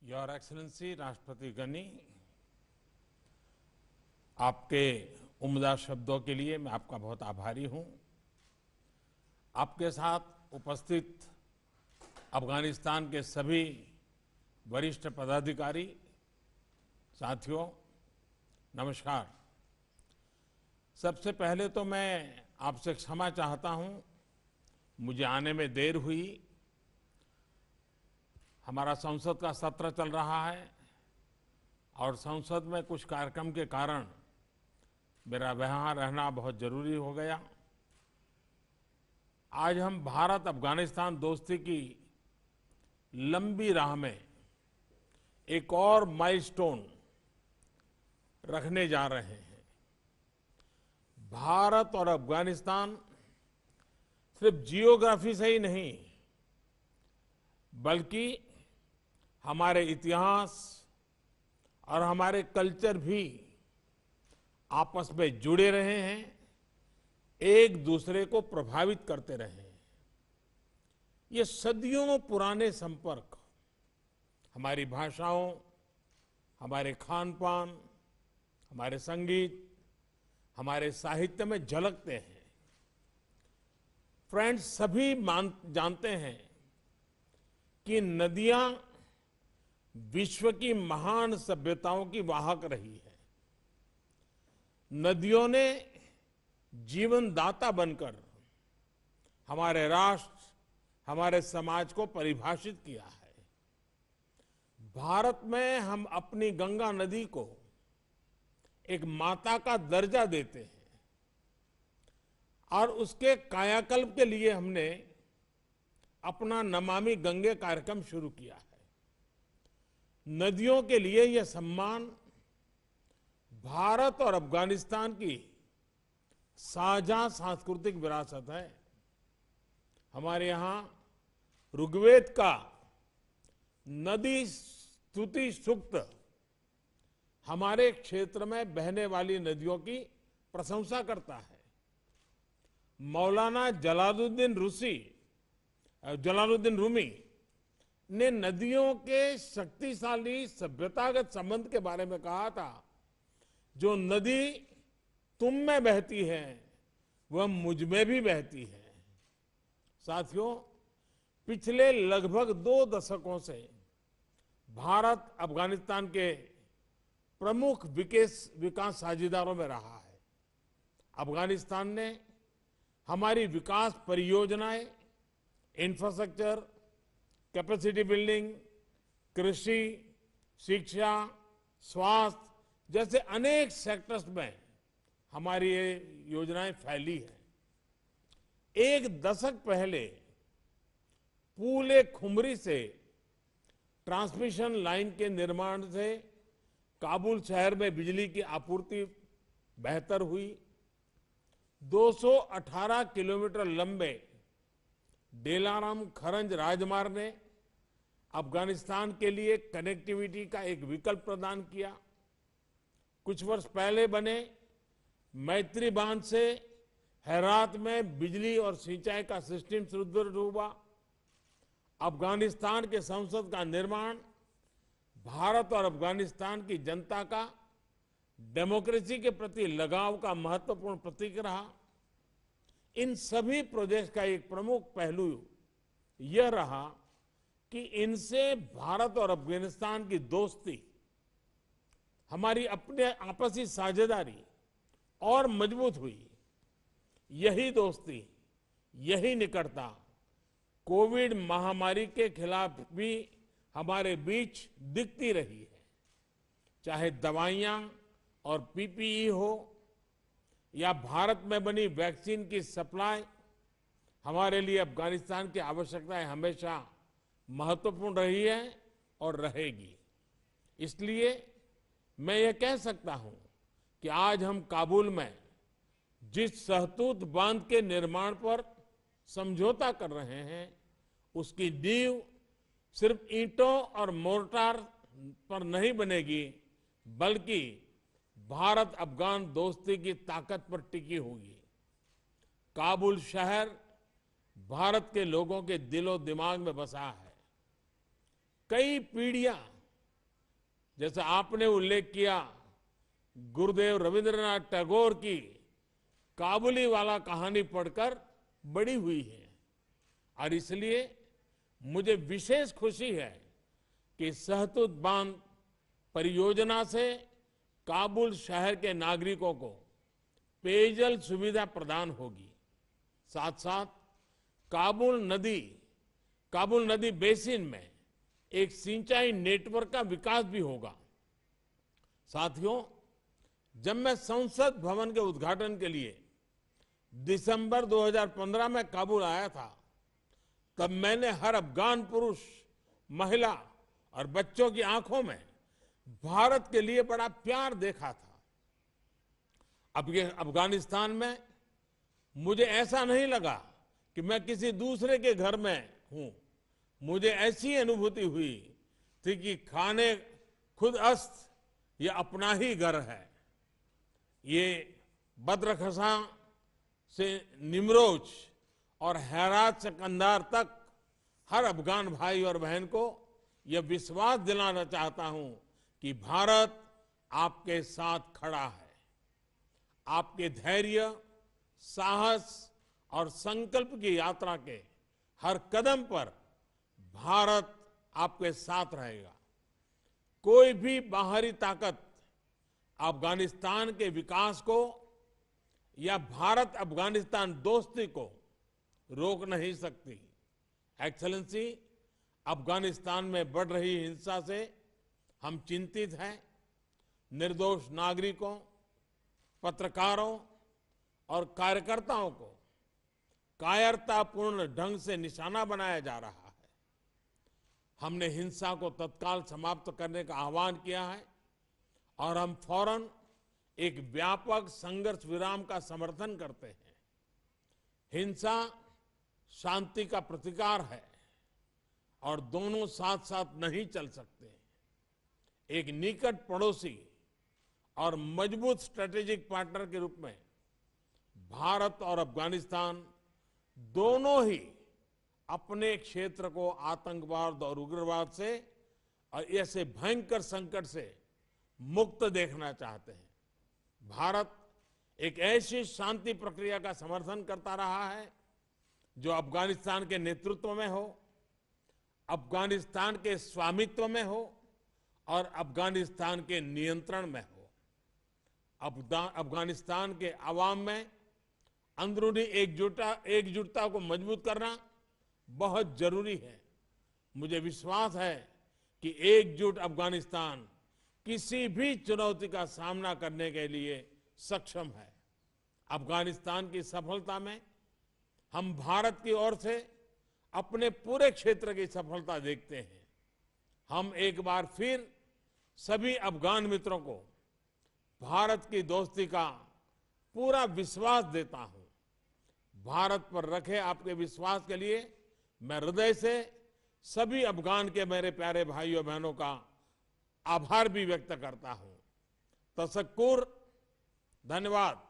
Your excellency राष्ट्रपति गनी, आपके उम्दा शब्दों के लिए मैं आपका बहुत आभारी हूं। आपके साथ उपस्थित अफगानिस्तान के सभी वरिष्ठ पदाधिकारी, साथियों, नमस्कार। सबसे पहले तो मैं आपसे क्षमा चाहता हूं, मुझे आने में देर हुई। हमारा संसद का सत्र चल रहा है और संसद में कुछ कार्यक्रम के कारण मेरा वहाँ रहना बहुत जरूरी हो गया। आज हम भारत अफगानिस्तान दोस्ती की लंबी राह में एक और माइलस्टोन रखने जा रहे हैं। भारत और अफगानिस्तान सिर्फ जियोग्राफी से ही नहीं, बल्कि हमारे इतिहास और हमारे कल्चर भी आपस में जुड़े रहे हैं, एक दूसरे को प्रभावित करते रहे हैं। ये सदियों पुराने संपर्क हमारी भाषाओं, हमारे खान पान, हमारे संगीत, हमारे साहित्य में झलकते हैं। फ्रेंड्स, सभी जानते हैं कि नदियां विश्व की महान सभ्यताओं की वाहक रही है। नदियों ने जीवनदाता बनकर हमारे राष्ट्र, हमारे समाज को परिभाषित किया है। भारत में हम अपनी गंगा नदी को एक माता का दर्जा देते हैं और उसके कायाकल्प के लिए हमने अपना नमामि गंगे कार्यक्रम शुरू किया है। नदियों के लिए यह सम्मान भारत और अफगानिस्तान की साझा सांस्कृतिक विरासत है। हमारे यहां ऋग्वेद का नदी स्तुति सूक्त हमारे क्षेत्र में बहने वाली नदियों की प्रशंसा करता है। मौलाना जलालुद्दीन रूमी ने नदियों के शक्तिशाली सभ्यतागत संबंध के बारे में कहा था, जो नदी तुम में बहती है वह मुझ में भी बहती है। साथियों, पिछले लगभग 2 दशकों से भारत अफगानिस्तान के प्रमुख विकास साझेदारों में रहा है। अफगानिस्तान ने हमारी विकास परियोजनाएं, इंफ्रास्ट्रक्चर, कैपेसिटी बिल्डिंग, कृषि, शिक्षा, स्वास्थ्य जैसे अनेक सेक्टर्स में हमारी ये योजनाएं फैली हैं। 1 दशक पहले पूले खुमरी से ट्रांसमिशन लाइन के निर्माण से काबुल शहर में बिजली की आपूर्ति बेहतर हुई। 218 किलोमीटर लंबे डेलाराम खरंज राजमार्ग ने अफगानिस्तान के लिए कनेक्टिविटी का एक विकल्प प्रदान किया। कुछ वर्ष पहले बने मैत्री बांध से हेरात में बिजली और सिंचाई का सिस्टम सुदृढ़ हुआ। अफगानिस्तान के संसद का निर्माण भारत और अफगानिस्तान की जनता का डेमोक्रेसी के प्रति लगाव का महत्वपूर्ण प्रतीक रहा। इन सभी प्रोजेक्ट का एक प्रमुख पहलू यह रहा कि इनसे भारत और अफगानिस्तान की दोस्ती, हमारी अपने आपसी साझेदारी और मजबूत हुई। यही दोस्ती, यही निकटता कोविड महामारी के खिलाफ भी हमारे बीच दिखती रही है। चाहे दवाइयां और पीपीई हो या भारत में बनी वैक्सीन की सप्लाई, हमारे लिए अफगानिस्तान की आवश्यकताएं हमेशा महत्वपूर्ण रही है और रहेगी। इसलिए मैं ये कह सकता हूं कि आज हम काबुल में जिस सहतूत बांध के निर्माण पर समझौता कर रहे हैं, उसकी नींव सिर्फ ईंटों और मोर्टार पर नहीं बनेगी, बल्कि भारत अफगान दोस्ती की ताकत पर टिकी होगी। काबुल शहर भारत के लोगों के दिलो दिमाग में बसा है। कई पीढ़ियां जैसे आपने उल्लेख किया, गुरुदेव रविंद्रनाथ टैगोर की काबुली वाला कहानी पढ़कर बड़ी हुई है और इसलिए मुझे विशेष खुशी है कि सहतूत बांध परियोजना से काबुल शहर के नागरिकों को पेयजल सुविधा प्रदान होगी। साथ साथ काबुल नदी बेसिन में एक सिंचाई नेटवर्क का विकास भी होगा। साथियों, जब मैं संसद भवन के उद्घाटन के लिए दिसंबर 2015 में काबुल आया था, तब मैंने हर अफगान पुरुष, महिला और बच्चों की आंखों में भारत के लिए बड़ा प्यार देखा था। अब ये अफगानिस्तान में मुझे ऐसा नहीं लगा कि मैं किसी दूसरे के घर में हूं। मुझे ऐसी अनुभूति हुई थी कि खाने खुद अस्त ये अपना ही घर है। ये बद्रखसा से निमरोज और हेरात से कंधार तक हर अफगान भाई और बहन को यह विश्वास दिलाना चाहता हूं कि भारत आपके साथ खड़ा है। आपके धैर्य, साहस और संकल्प की यात्रा के हर कदम पर भारत आपके साथ रहेगा। कोई भी बाहरी ताकत अफगानिस्तान के विकास को या भारत अफगानिस्तान दोस्ती को रोक नहीं सकती। एक्सेलेंसी, अफगानिस्तान में बढ़ रही हिंसा से हम चिंतित हैं। निर्दोष नागरिकों, पत्रकारों और कार्यकर्ताओं को कायरतापूर्ण ढंग से निशाना बनाया जा रहा है। हमने हिंसा को तत्काल समाप्त करने का आह्वान किया है और हम फौरन एक व्यापक संघर्ष विराम का समर्थन करते हैं। हिंसा शांति का प्रतिकार है और दोनों साथ साथ नहीं चल सकते। एक निकट पड़ोसी और मजबूत स्ट्रेटेजिक पार्टनर के रूप में भारत और अफगानिस्तान दोनों ही अपने क्षेत्र को आतंकवाद और उग्रवाद से और ऐसे भयंकर संकट से मुक्त देखना चाहते हैं। भारत एक ऐसी शांति प्रक्रिया का समर्थन करता रहा है जो अफगानिस्तान के नेतृत्व में हो, अफगानिस्तान के स्वामित्व में हो और अफगानिस्तान के नियंत्रण में हो। अफगानिस्तान के अवाम में अंदरूनी एकजुटता को मजबूत करना बहुत जरूरी है। मुझे विश्वास है कि एकजुट अफगानिस्तान किसी भी चुनौती का सामना करने के लिए सक्षम है। अफगानिस्तान की सफलता में हम भारत की ओर से अपने पूरे क्षेत्र की सफलता देखते हैं। हम एक बार फिर सभी अफगान मित्रों को भारत की दोस्ती का पूरा विश्वास देता हूं। भारत पर रखे आपके विश्वास के लिए मैं हृदय से सभी अफगान के मेरे प्यारे भाइयों बहनों का आभार भी व्यक्त करता हूं। तशक्कुर, धन्यवाद।